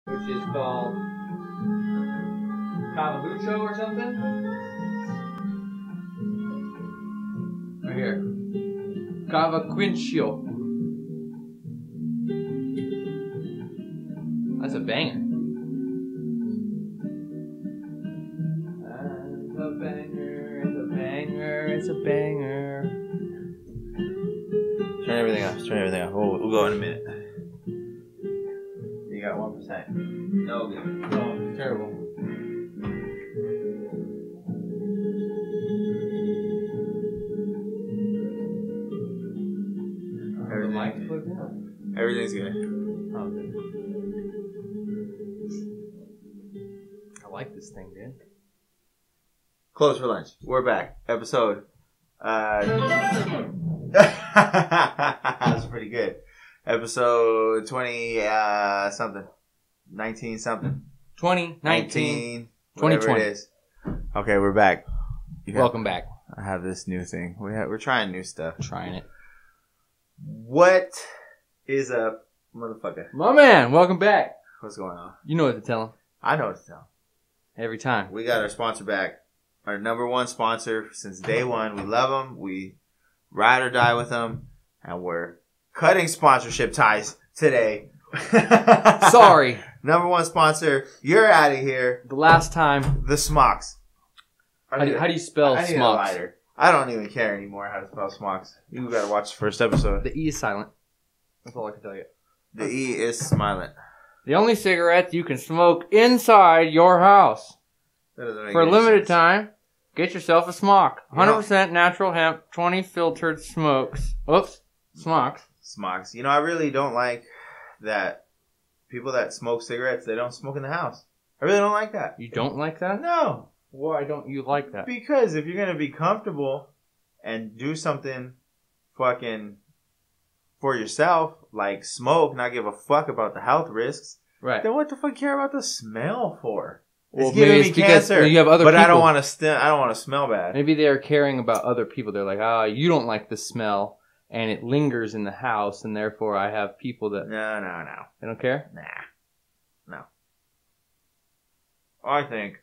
which is called Cavalucho or something. Right here. Cavaquincio. That's a banger. That's a banger. It's a banger. It's a banger. Turn everything off. Turn everything off. We'll go in a minute. You got 1%. No, dude. No, terrible. Everything's good. Oh, good. I like this thing, dude. Closed for lunch. We're back. Episode. That's pretty good. Episode 20 something. 19 something. 2019. 2020. It is. Okay, we're back. Welcome back. I have this new thing. We're trying new stuff. Trying it. What is up, motherfucker? My man, welcome back. What's going on? You know what to tell him. I know what to tell him. Every time. We got our sponsor back. Our number one sponsor since day one. We love them. We ride or die with them. And we're cutting sponsorship ties today. Sorry. Number one sponsor. You're out of here. The last time. The Smocks. How do you spell Smocks? I don't even care anymore how to spell Smocks. You gotta watch the first episode. The E is silent. That's all I can tell you. The E is silent. The only cigarettes you can smoke inside your house. That doesn't make For a any limited sense. time, get yourself a smock. You know- 100% natural hemp, 20 filtered smokes. Oops. Smocks. Smocks. You know, I really don't like that people that smoke cigarettes, they don't smoke in the house. I really don't like that. You don't like that? No. Why don't you like that? Because if you're going to be comfortable and do something fucking for yourself, like smoke, not give a fuck about the health risks, Right. then what the fuck care about the smell for? Well, It's giving maybe me it's because cancer. you have other but I don't people. want to. I don't want to smell bad. Maybe they're caring about other people. They're like, you don't like the smell, and it lingers in the house, and therefore I have people that... No. They don't care? No. I think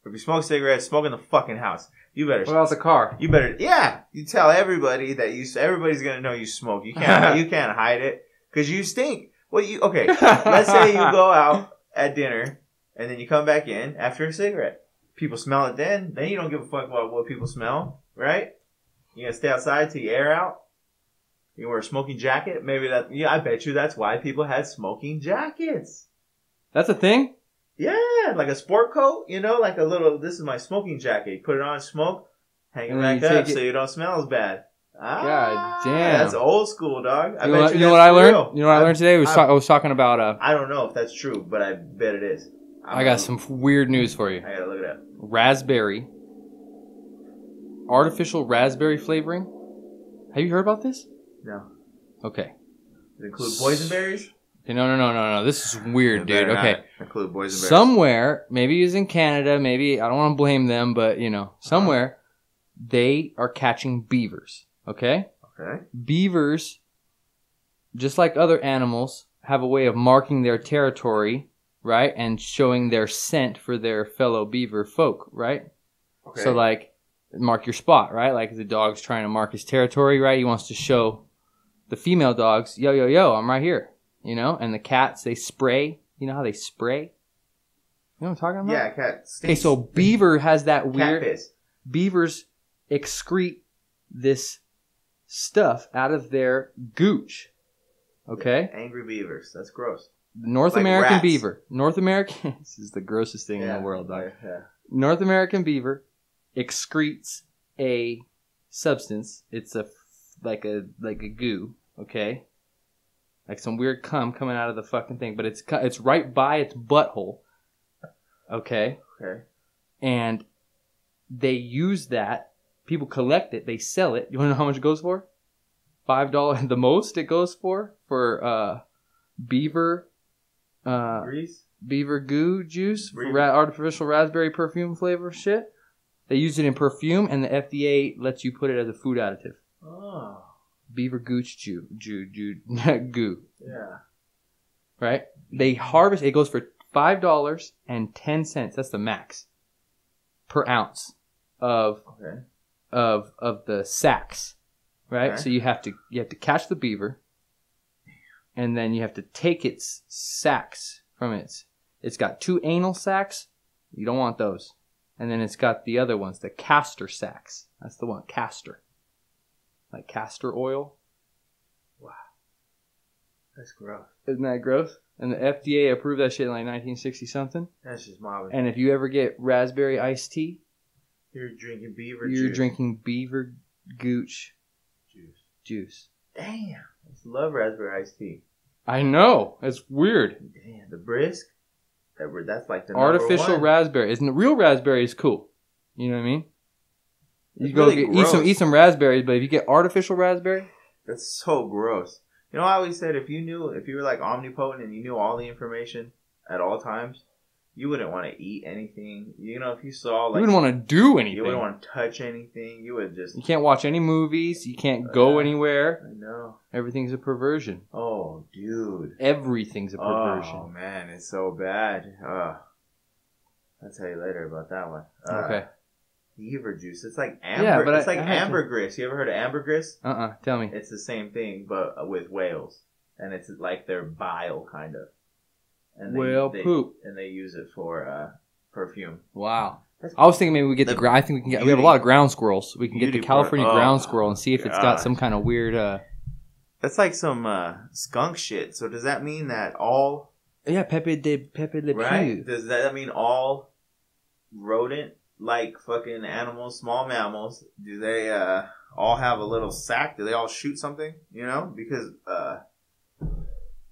if you smoke cigarettes, smoke in the fucking house. You better. What about the car? You better. Yeah. You tell everybody that you. Everybody's gonna know you smoke. You can't. You can't hide it because you stink. Well, you okay? Let's say you go out at dinner and then you come back in after a cigarette. People smell it then. Then you don't give a fuck about what people smell, right? You gonna stay outside till you air out. You wear a smoking jacket. Maybe that. Yeah, I bet you that's why people had smoking jackets. That's a thing? Yeah, like a sport coat, you know, like a little, this is my smoking jacket. You put it on, smoke, hang it And then back you up take so you don't smell as bad. God damn. That's old school, dog. You know what I learned? Real. You know what I learned today? I was talking about... I don't know if that's true, but I bet it is. I got some weird news for you. I gotta look it up. Raspberry. Artificial raspberry flavoring. Have you heard about this? No. Okay. Does it include boysenberries? Okay, no. This is weird, dude. Okay. Include boysenberries. Somewhere, maybe it's in Canada, maybe, I don't want to blame them, but, somewhere, they are catching beavers. Okay? Okay. Beavers, just like other animals, have a way of marking their territory, right? And showing their scent for their fellow beaver folk, right? Okay. So, like, mark your spot, right? Like, the dog's trying to mark his territory, right? He wants to show the female dogs, yo, I'm right here, And the cats, they spray. You know how they spray? You know what I'm talking about? Yeah, cat stinks. Okay, so beaver has that weird... Cat piss. Beavers excrete this stuff out of their gooch. Okay? Angry beavers. That's gross. North Like American rats. beaver. North American... This is the grossest thing in the world, dog. Yeah. North American beaver excretes a substance. It's like a goo, okay? Like some weird cum coming out of the fucking thing, but it's right by its butthole. Okay? Okay. And they use that. People collect it. They sell it. You want to know how much it goes for? $5. The most it goes for beaver Grease? beaver goo juice for Beaver. artificial raspberry perfume flavor shit. They use it in perfume, and the FDA lets you put it as a food additive. Oh. Beaver gooch goo. Yeah. right? They harvest. It goes for $5.10. That's the max per ounce of the sacks, right? Okay. So you have to catch the beaver, and then you have to take its sacks from its. It's got 2 anal sacs. You don't want those. And then it's got the other ones, the castor sacs. That's the one, castor. Like castor oil. Wow. That's gross. Isn't that gross? And the FDA approved that shit in like 1960-something. That's just marvelous. And if you ever get raspberry iced tea, you're drinking beaver you're juice. drinking beaver gooch juice. Damn. I just love raspberry iced tea. I know. It's weird. Damn. The brisk. That's like the artificial #1. raspberry. Isn't the real raspberry is cool. You know what I mean? You It's go really eat some raspberries, but if you get artificial raspberry, that's so gross. You know, I always said if you were like omnipotent and you knew all the information at all times, you wouldn't want to eat anything. You know, if you saw like you wouldn't want to do anything. you wouldn't want to touch anything. You would just. You can't watch any movies. You can't go anywhere. I know. Everything's a perversion. Oh, dude. Everything's a perversion. Oh man, it's so bad. I'll tell you later about that one. Okay. Beaver juice. It's like amber. Yeah, but it's like ambergris. You ever heard of ambergris? Tell me. It's the same thing, but with whales, and it's like their bile, kind of. And Whale poop. And they use it for perfume. Wow. I was thinking maybe we get I think we can get. We have a lot of ground squirrels. We can get the California ground squirrel and see if it's got some kind of weird. That's like some skunk shit. So does that mean that all? Yeah, Pepe Le Right? Pew. Does that mean all rodent like fucking animals, small mammals? Do they all have a little sack? Do they all shoot something? You know, because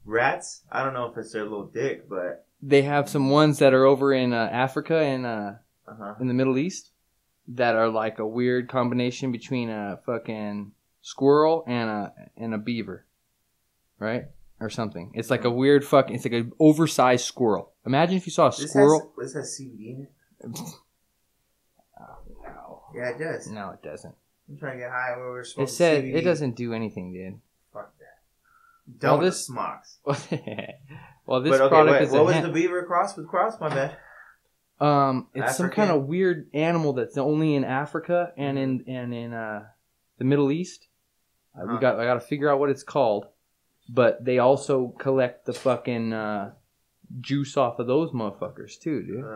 rats. I don't know if it's their little dick, but they have some ones that are over in Africa and in the Middle East that are like a weird combination between a fucking squirrel and a beaver, right? Or something. It's like a weird fucking. It's like an oversized squirrel. Imagine if you saw a squirrel. This has CBD in it. Oh, no. Yeah, it does. No, it doesn't. I'm trying to get high where we're smoking It said CBD. it doesn't do anything, dude. Fuck that. Don't this smocks. Well, this product is what was the beaver cross with cross? My bad. It's some kind of weird animal that's only in Africa and in the Middle East. I got to figure out what it's called, but they also collect the fucking juice off of those motherfuckers too, dude.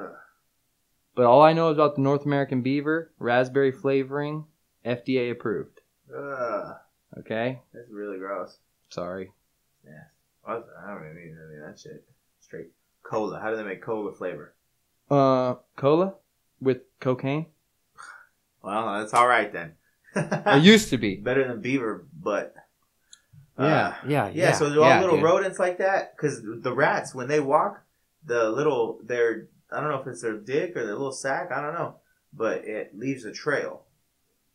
But all I know is about the North American beaver, raspberry flavoring, FDA approved. Okay? That's really gross. Sorry. Yeah. I don't even need any of that shit. Straight cola. How do they make cola flavor? Cola with cocaine? Well, that's all right then. It used to be. Better than beaver, but... Yeah. So they're all little rodents like that? Because the rats, when they walk, I don't know if it's their dick or their little sack, I don't know. But it leaves a trail.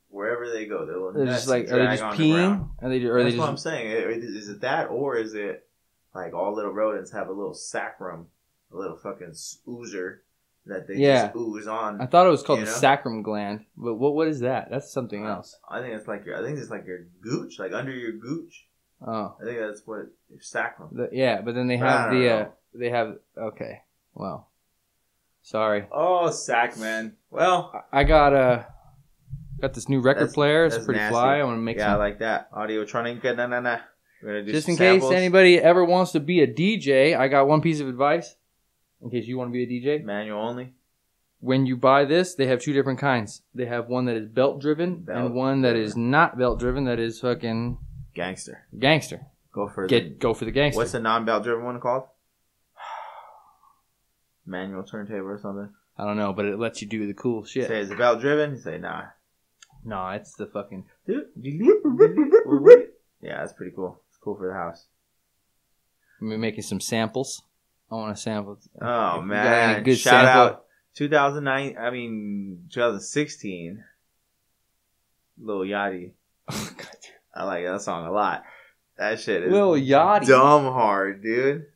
Wherever they go, they're just like, are they just peeing? That's what I'm saying. Is it that, or is it like all little rodents have a little sacrum, a little fucking oozer that they just ooze on? I thought it was called the sacrum gland, but what is that? That's something else. I think it's like your gooch, like under your gooch. Oh, I think that's what your sacrum. But then they have okay. Well, sorry. Oh, sack man. Well, I got this new record player. It's pretty nasty. fly. I want to make some. I like that. Audiotronic. Nah. We're gonna do just some in samples. case anybody ever wants to be a DJ, I got one piece of advice. In case you want to be a DJ. Manual only. When you buy this, they have 2 different kinds. They have one that is belt driven and one that is not belt driven. That is fucking gangster. Go for the gangster. What's the non-belt driven one called? Manual turntable or something. I don't know, but it lets you do the cool shit. Say, is it belt driven? You say, nah. Nah, it's the fucking... Yeah, that's pretty cool. It's cool for the house. I'm making some samples. I want to sample. Oh, man. Good Shout out 2016. Lil Yachty. Oh, God. I like that song a lot. That shit is Lil Yachty. Dumb hard, dude.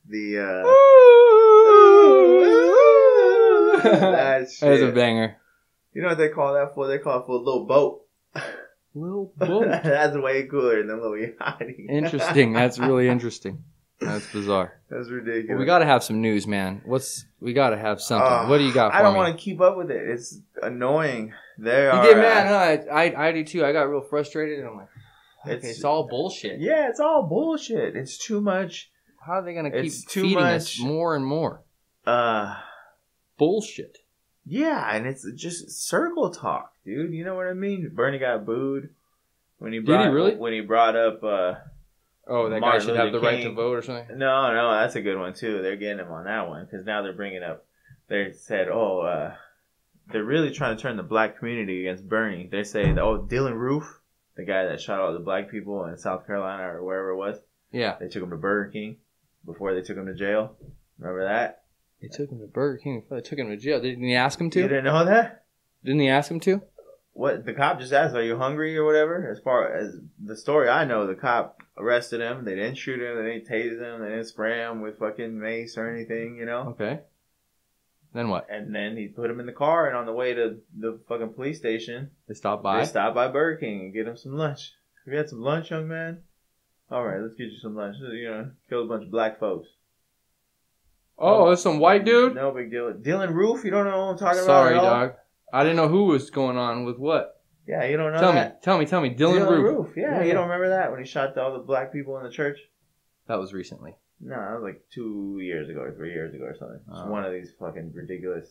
That shit. That is a banger. You know what they call that for? They call it for a little boat. Little boat. That's way cooler than Lil Yachty. Interesting. That's really interesting. That's bizarre. That's ridiculous. Well, we got to have some news, man. We got to have something. What do you got for me? I don't want to keep up with it. It's annoying. You get mad, huh? I do too. I got real frustrated, and I'm like, okay, it's all bullshit. Yeah, it's all bullshit. It's too much. How are they going to keep feeding us more and more? Bullshit. Yeah, and it's just circle talk, dude. You know what I mean? Bernie got booed when he brought up that guy should have the right to vote or something? No, that's a good one, too. They're getting him on that one, because now they're bringing up, they said, they're really trying to turn the black community against Bernie. They say, Dylan Roof, the guy that shot all the black people in South Carolina or wherever it was. Yeah. They took him to Burger King before they took him to jail. Remember that? They took him to Burger King before they took him to jail. Didn't he ask him to? You didn't know that? Didn't he ask him to? What? The cop just asked, are you hungry or whatever? As far as the story I know, the cop arrested him. They didn't shoot him. They didn't tase him. They didn't spray him with fucking mace or anything, you know? Okay. Then what? And then he put him in the car, and on the way to the fucking police station, they stopped by Burger King and get him some lunch. Have you had some lunch, young man? All right, let's get you some lunch. You know, killed a bunch of black folks. Oh, there's some white dude? No big deal. Dylan Roof, you don't know what I'm talking about? Sorry, dog. I didn't know who was going on with what. Yeah, you don't know Tell me. Dylan Roof. Yeah, you don't remember that when he shot all the black people in the church? That was recently. No, that was like 2 years ago or 3 years ago or something. It's one of these fucking ridiculous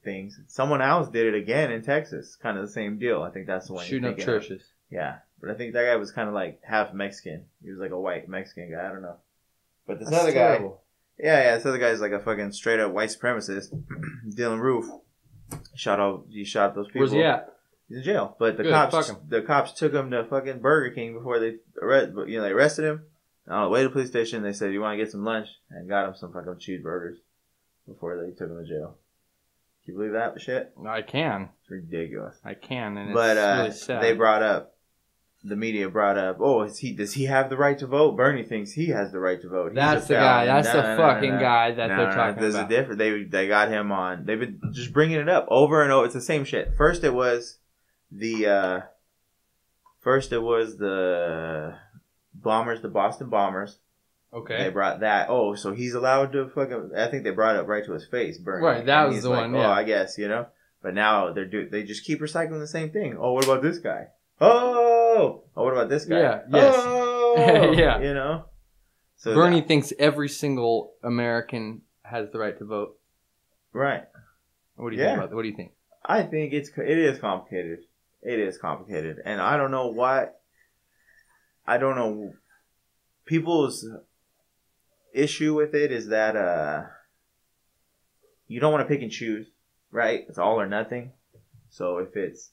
things. Someone else did it again in Texas. Kind of the same deal. I think that's the one. Shooting up churches. Yeah, but I think that guy was kind of like half Mexican. He was like a white Mexican guy. I don't know. But this other guy... Terrible. Yeah, this other guy's like a fucking straight up white supremacist. Dylan Roof. He shot those people. Where's he at? He's in jail. But the cops took him to fucking Burger King before they arrested him. On the way to the police station, they said, you want to get some lunch? And got him some fucking cheeseburgers before they took him to jail. Can you believe that shit? I can. It's ridiculous. I can, and it's really sad. The media brought up, does he have the right to vote? Bernie thinks he has the right to vote. That's the guy. That's the fucking guy that they're talking there's about. There's a difference. They got him on. They've been just bringing it up over and over. It's the same shit. First it was the Bombers, the Boston Bombers. Okay. They brought that. Oh, so he's allowed to fucking... I think they brought it up right to his face, Bernie. Right, that was the one, yeah. Oh, I guess, you know? But now they just keep recycling the same thing. Oh, what about this guy? Oh, what about this guy? Yeah, yes. Oh, yeah. You know? So Bernie thinks every single American has the right to vote. Right. What do you think about that? What do you think? I think it is complicated. It is complicated. And I don't know what... I don't know. People's issue with it is that you don't want to pick and choose, right? It's all or nothing. So if it's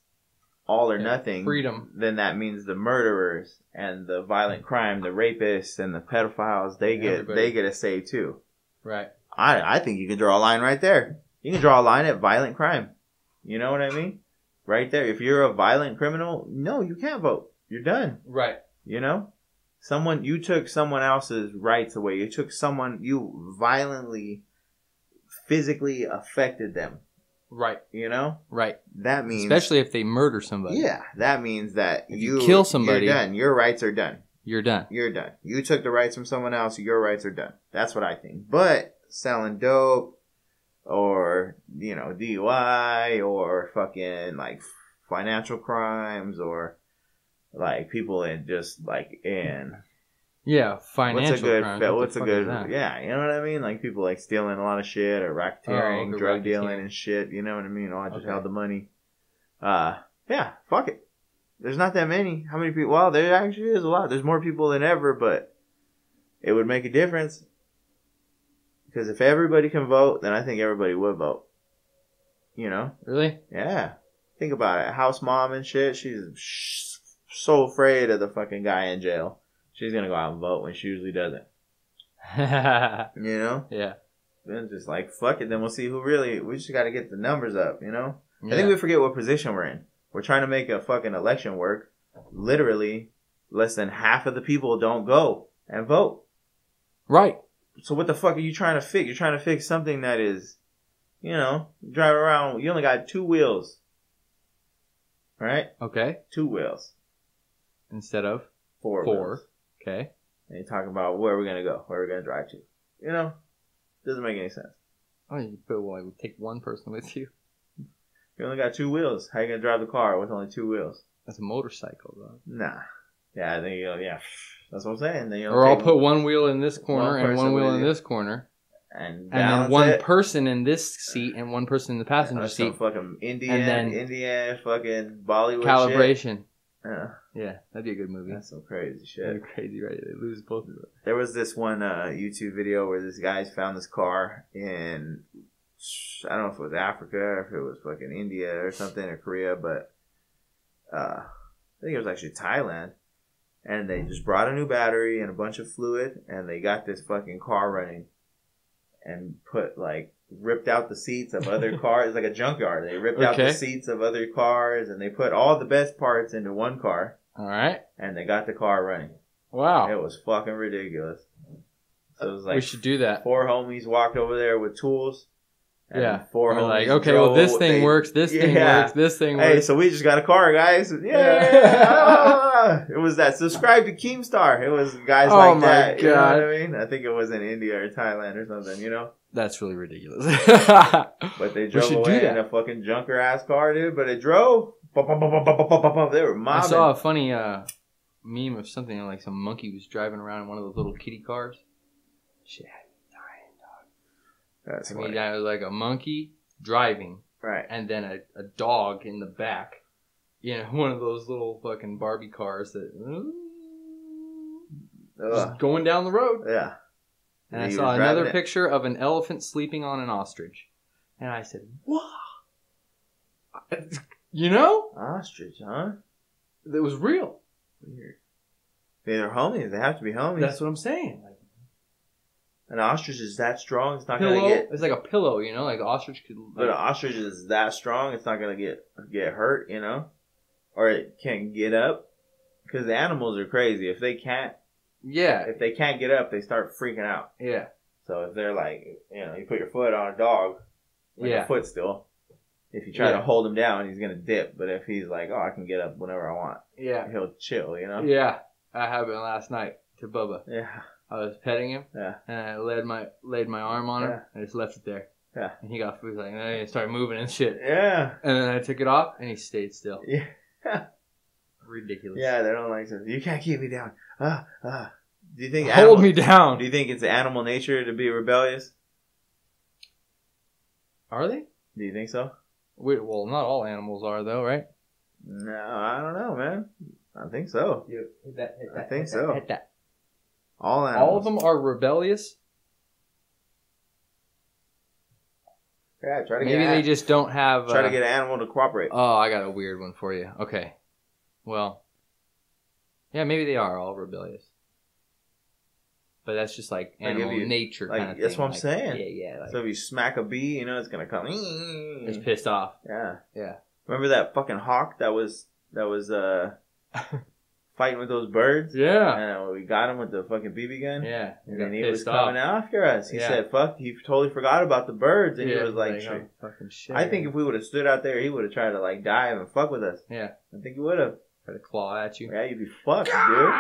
all or nothing, freedom, then that means the murderers and the violent crime, the rapists and the pedophiles, they get a say too. Right. I think you can draw a line right there. You can draw a line at violent crime. You know what I mean? Right there. If you're a violent criminal, no, you can't vote. You're done. Right. You know? You took someone else's rights away. You violently, physically affected them. Right. You know? Right. That means... Especially if they murder somebody. Yeah. That means that if you kill somebody... You're done. Your rights are done. You're done. You're done. You took the rights from someone else. Your rights are done. That's what I think. But selling dope or, DUI or fucking, financial crimes or... people in just in financial crimes. What's a good yeah, you know what I mean? People stealing a lot of shit or racketeering, drug dealing and shit. You know what I mean? I just held the money. Yeah, fuck it. There's not that many. How many people? Well, there actually is a lot. There's more people than ever, but it would make a difference because if everybody can vote, then I think everybody would vote. You know? Really? Yeah. Think about it. House mom and shit. She's so afraid of the fucking guy in jail. She's gonna go out and vote when she usually doesn't. You know? Yeah. Then just fuck it. Then we'll see who really... We just gotta get the numbers up, you know? Yeah. I think we forget what position we're in. We're trying to make a fucking election work. Literally, less than half of the people don't go and vote. Right. So what the fuck are you trying to fix? You're trying to fix something that is, drive around. You only got 2 wheels. Right? Okay. 2 wheels. Instead of? 4 wheels. Okay. And you talk about where we're gonna go, where we're gonna drive to. You know, doesn't make any sense. Oh, you put well, would take one person with you. You only got 2 wheels. How you gonna drive the car with only 2 wheels? That's a motorcycle, though. Nah. Yeah, I think yeah. That's what I'm saying. Then or I'll put one wheel in this corner and one wheel in this corner. And then one person in this seat and one person in the passenger seat. Fucking Indian fucking Bollywood calibration. Shit. Yeah, that'd be a good movie. That's some crazy shit. That'd be crazy, right? They lose both of them. There was this one YouTube video where this guy found this car in, I don't know if it was Africa or if it was fucking India or something, or Korea, but I think it was actually Thailand. And they just brought a new battery and a bunch of fluid, and they got this fucking car running and ripped out the seats of other cars. It's like a junkyard. They ripped out the seats of other cars, and they put all the best parts into one car. All right. And they got the car running. Wow. It was fucking ridiculous. So it was like we should do that. 4 homies walked over there with tools. And 4 homies like, okay, well, this thing works, this thing works, this thing works. Hey, so we just got a car, guys. Yeah. It was that. Subscribe to Keemstar. It was guys like that. God. You know what I mean? I think it was in India or Thailand or something, you know? That's really ridiculous. But they drove away in a fucking junker ass car, dude. But it drove. They were mobbing. I saw a funny meme of something like some monkey was driving around in one of those little kiddie cars. Shit. That's funny. That was like a monkey driving. Right. And then a dog in the back. You know, one of those little fucking Barbie cars that just going down the road. Yeah. And I saw another picture of an elephant sleeping on an ostrich. And I said, wow. You know? Ostrich, huh? It was real. Weird. They're homies. They have to be homies. That's what I'm saying. An ostrich is that strong, it's not pillow, gonna get. It's like a pillow, you know, like an ostrich could. But an ostrich is that strong, it's not gonna get hurt, you know, or it can't get up, because the animals are crazy. If they can't get up, they start freaking out. Yeah. So if they're like, you know, you put your foot on a dog, a footstool. If you try to hold him down, he's gonna dip. But if he's like, oh, I can get up whenever I want, he'll chill, you know. Yeah, I happened last night to Bubba. Yeah. I was petting him, and I laid my arm on him, and I just left it there. Yeah. And he got food, like, and he started moving and shit. Yeah. And then I took it off, and he stayed still. Yeah. Ridiculous. Yeah, they don't like to. You can't keep me down. Do you think hold me down? Do you think it's animal nature to be rebellious? Are they? Do you think so? Well, not all animals are, though, right? No, I don't know, man. I think so. Hit that, I think so. Hit that. All animals. All of them are rebellious? Yeah, try to Maybe they just don't have... Try to get an animal to cooperate. Oh, I got a weird one for you. Okay. Well, yeah, maybe they are all rebellious. But that's just like animal nature kind of thing. That's what I'm saying. Yeah. So if you smack a bee, you know it's going to come... It's pissed off. Yeah. Remember that fucking hawk that was fighting with those birds? Yeah. And we got him with the fucking BB gun? Yeah. And then he was coming after us. He said, fuck, he totally forgot about the birds. And he was like fucking shit. I think if we would have stood out there, he would have tried to like dive and fuck with us. Yeah. I think he would have. Try to claw at you. Yeah, you'd be fucked, dude.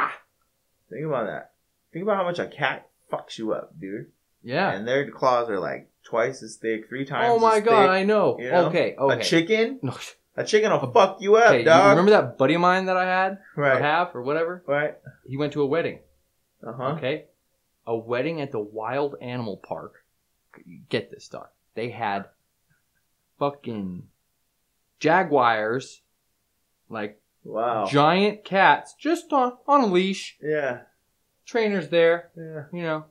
Think about that. Think about how much a cat fucks you up, dude. Yeah. And their claws are like twice as thick, 3 times as thick. Oh my god, I know. You know? Okay. A chicken? No. A chicken will fuck you up, dog. You remember that buddy of mine that I had? Right. Or have, or whatever? Right. He went to a wedding. Uh-huh. Okay? A wedding at the Wild Animal Park. Get this, dog. They had fucking jaguars, like giant cats, just on a leash. Yeah. Trainers there. Yeah. You know.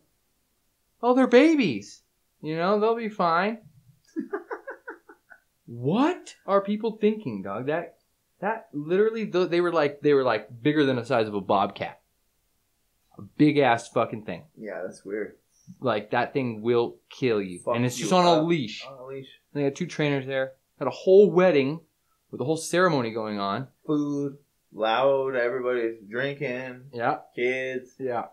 Oh, they're babies. You know, they'll be fine. What are people thinking, dog? That literally, they were like bigger than the size of a bobcat. A big ass fucking thing. Yeah, that's weird. Like that thing will kill you, Fuck and it's just on a leash. On a leash. They had 2 trainers there. Had a whole wedding with a whole ceremony going on. Food, loud, everybody's drinking. Yeah. Kids. Yeah.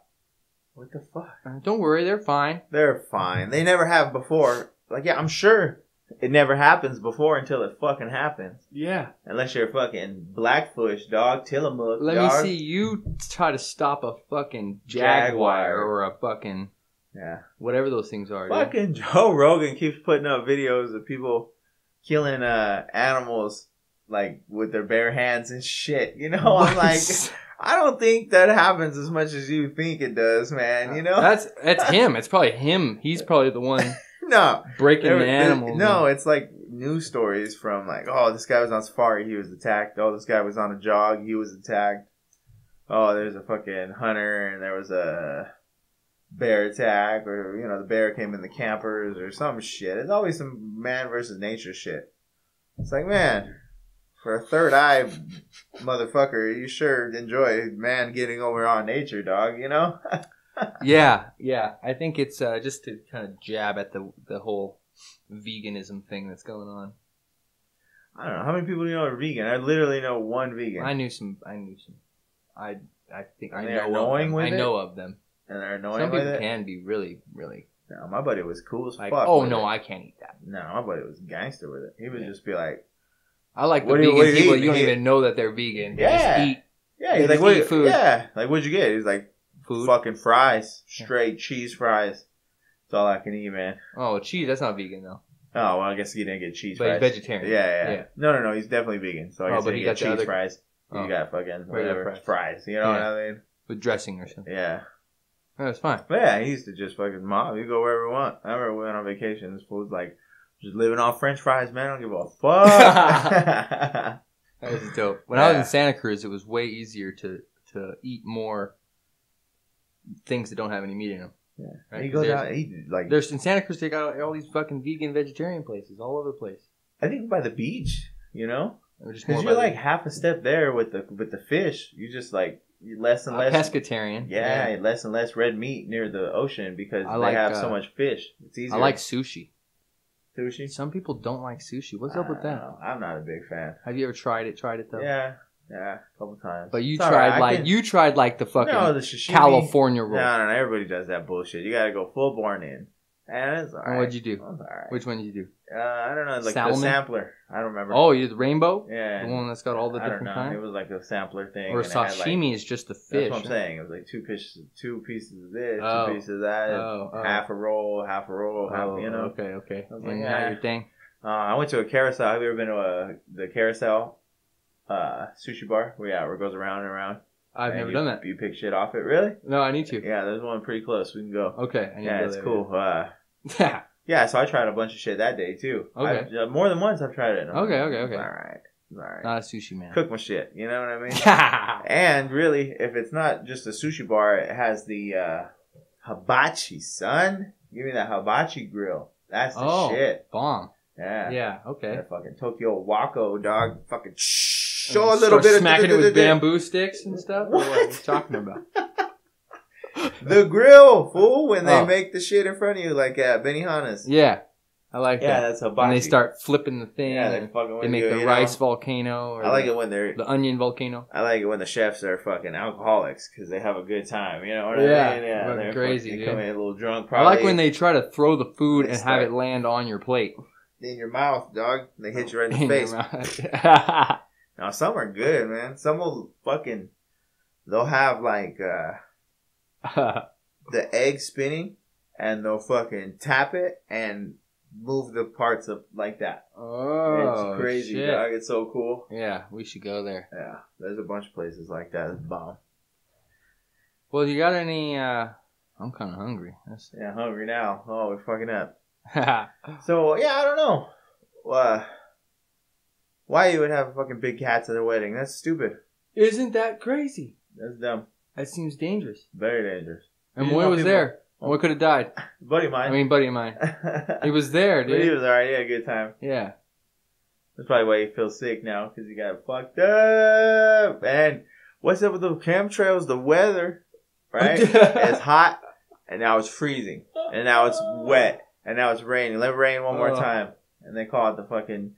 What the fuck? Don't worry, they're fine. They're fine. They never have before. Like, yeah, I'm sure it never happens before until it fucking happens. Yeah. Unless you're fucking Blackbush, dog, Tillamook, Let dog. me see you try to stop a fucking jaguar or a fucking whatever those things are. Fucking dude. Joe Rogan keeps putting up videos of people killing animals like with their bare hands and shit. You know, I'm like, I don't think that happens as much as you think it does, man. You know, that's him. It's probably him. He's probably the one. No, breaking the animals. No, it's like news stories from like, oh, this guy was on safari, he was attacked. Oh, this guy was on a jog, he was attacked. Oh, there's a fucking hunter and there was a bear attack, or you know, the bear came in the campers or some shit. It's always some man versus nature shit. It's like, man, for a third eye motherfucker, you sure enjoy man getting over on nature, dog. You know. Yeah. I think it's just to kind of jab at the whole veganism thing that's going on. I don't know how many people do you know are vegan. I literally know one vegan. I knew some. I think I know annoying of them. with I it? know of them. And they're annoying Some with people it. can be really, really. No, my buddy was cool as like, fuck. oh with no, it. I can't eat that. No, my buddy was gangster with it. He would just be like, I like the What do you- vegan what do you people. eat? You don't even know that they're vegan. They Yeah. just eat yeah, he's They like, just eat what? food. Yeah, like what'd you get? He's like, food. fucking fries, straight cheese fries. That's all I can eat, man. Oh, cheese. That's not vegan though. Oh, well, I guess he didn't get cheese But fries. he's vegetarian. Yeah. No, he's definitely vegan. So I guess but he he got got the cheese other- fries. Oh. You got fucking whatever Regular fries. You know what I mean? With dressing or something. Yeah. Oh, that's fine. But yeah, he used to just fucking mob. You go wherever you want. I remember we went on vacation. This fool's like, just living off French fries, man. I don't give a fuck. That was dope. When I was in Santa Cruz, it was way easier to eat more things that don't have any meat in them. Yeah. Right? He goes out. There's in Santa Cruz. They got all these fucking vegan, vegetarian places all over the place. I think by the beach, you know, Because because you're like half a step there with the fish. You just like less and less pescatarian. Yeah, less and less red meat near the ocean because I like, they have so much fish. It's easier. I like sushi. Sushi. Some people don't like sushi. What's up with that? I'm not a big fan. Have you ever tried it? Tried it though? Yeah, a couple times. But you It's tried alright. the fucking the sashimi. California roll. No, everybody does that bullshit. You gotta go full born in. And it's alright. And what'd you do? It's alright. Which one did you do? I don't know, like Salmon? the sampler. I don't remember. Oh, you did the rainbow? Yeah. The one that's got all the I don't different know. kinds? It was like a sampler thing. Or and it had, sashimi is just the fish. That's what I'm saying. It was like two pieces of this, Oh. 2 pieces of that, Oh. half a roll, half, you know. Okay. I was like, And now your thing? I went to a carousel. Have you ever been to the carousel sushi bar? Where it goes around and around. I've never done that. You pick shit off it, really? No, I need to. Yeah, there's one pretty close. We can go. Okay. I need to go It's there. cool. Yeah. Yeah, so I tried a bunch of shit that day too. Okay. More than once I've tried it. Okay. All right. Not a sushi man. Cook my shit. You know what I mean? And really, if it's not just a sushi bar, it has the hibachi, son. Give me that hibachi grill. That's the shit. Bomb. Yeah. Yeah. Okay. That fucking Tokyo Wako, dog. Fucking show And a little bit of smacking it with bamboo sticks and stuff. What? What are you talking about? The grill, fool, when they Oh. make the shit in front of you, like at Benihana's. Yeah. I like Yeah, that. that's hibachi. And they start flipping the thing. Yeah, they and fucking with they make you, the you rice know? volcano. Or I like it when they're. the onion volcano. I like it when the chefs are fucking alcoholics because they have a good time. You know what I Yeah, mean? Yeah, fucking they're crazy, They dude. come in a little drunk. I Probably like when they try to throw the food They and start- have it land on your plate. in your mouth, dog. They hit you right in the In your face. mouth. Now some are good, man. Some will fucking. They'll have like the egg spinning, and they'll fucking tap it and move the parts up like that. Oh, It's crazy, shit. dog. It's so cool. Yeah, we should go there. Yeah, there's a bunch of places like that. It's bomb. Well, you got any? I'm kind of hungry. Yeah, hungry now. Oh, we're fucking up. So yeah, I don't know. Why you would have fucking big cats at a wedding? That's stupid. Isn't that crazy? That's dumb. That seems dangerous. Very dangerous. And You Moy know was people- there. Moy could have died. Buddy of mine. I mean, buddy of mine. He was there, But he dude. was alright. He had a good time. Yeah. That's probably why he feels sick now, because he got fucked up. And what's up with the chemtrails? The weather, right? It's hot, and now it's freezing, and now it's wet, and now it's raining. Let it rain one more time, and they call it the fucking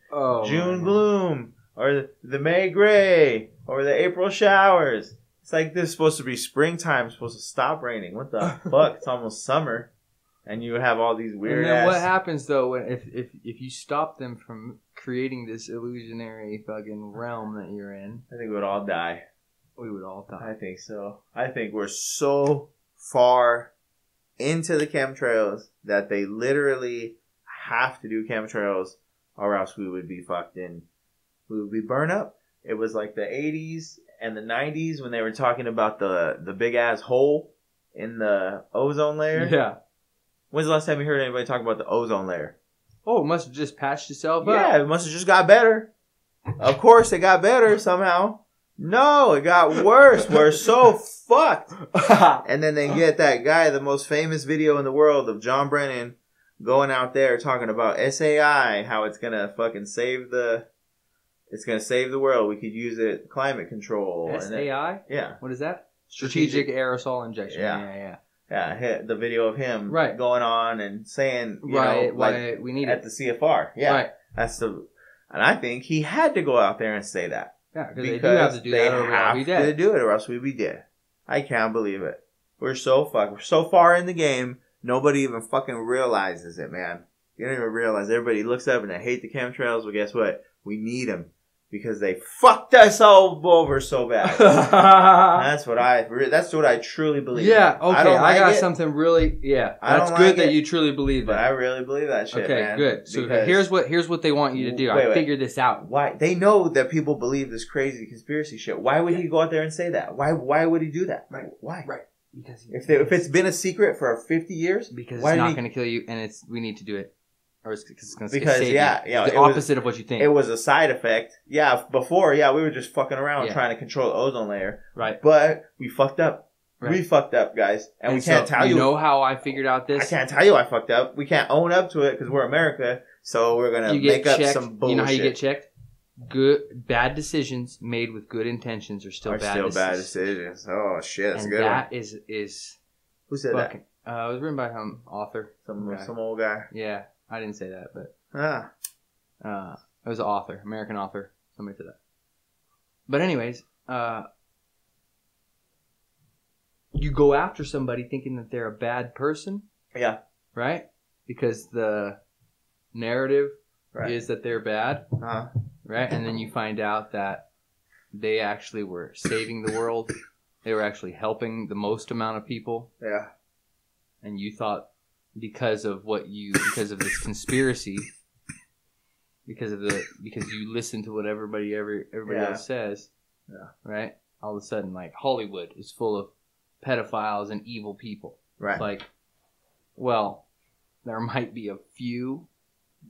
June gloom, or the May gray, or the April showers. It's like this is supposed to be springtime. It's supposed to stop raining. What the fuck? It's almost summer. And you have all these weird. And then what happens though if you stop them from creating this illusionary fucking realm that you're in? I think we would all die. We would all die. I think so. I think we're so far into the chemtrails that they literally have to do chemtrails, or else we would be fucked in. We would be burned up. It was like the 80s and the 90s when they were talking about the big ass hole in the ozone layer. Yeah. When's the last time you heard anybody talk about the ozone layer? Oh, it must have just patched itself up. Yeah, it must have just got better. Of course, it got better somehow. No, it got worse. We're so fucked. And then they get that guy, the most famous video in the world of John Brennan going out there talking about SAI, how it's gonna fucking save the world. We could use it, climate control. SAI? Yeah. What is that? Strategic aerosol injection. Yeah, the video of him going on and saying, you know, why we need at it. the CFR. Yeah. Right. And I think he had to go out there and say that. Yeah, because they do have to do that or we'll be dead. They have to do it or else we'd be dead. I can't believe it. We're so fucked. We're so far in the game, nobody even fucking realizes it, man. You don't even realize. Everybody looks up and they hate the chemtrails. Well, guess what? We need them. Because they fucked us all over so bad. That's what I truly believe. Yeah, okay. I got something really. Yeah, that's good that you truly believe that. But I really believe that shit. Okay, man, good. So here's what they want you to do. I figured this out. Why they know that people believe this crazy conspiracy shit? Why would he go out there and say that? Why would he do that? Right. Why? Right. Because if it's been a secret for 50 years, because it's not going to kill you, and we need to do it. Or it's going to save you. The opposite of what you think. It was a side effect. Yeah, before, we were just fucking around trying to control the ozone layer. Right. But we fucked up. Right. We fucked up, guys. And we can't tell you. You know how I figured out this? I can't tell you I fucked up. We can't own up to it because we're America. So we're going to make up some bullshit. You know how you get checked? Bad decisions made with good intentions are still bad decisions. Oh, shit. That's a good one. And that is... Who said that? It was written by some author. Some old guy. Yeah. I didn't say that, but it was an author, American author. Somebody said that. But anyways, you go after somebody thinking that they're a bad person. Yeah. Right? Because the narrative is that they're bad. Uh-huh. Right? And then you find out that they actually were saving the world. They were actually helping the most amount of people. Yeah. And you thought... because of this conspiracy, because you listen to what everybody else says, right? All of a sudden, like Hollywood is full of pedophiles and evil people. Right. Like, well, there might be a few,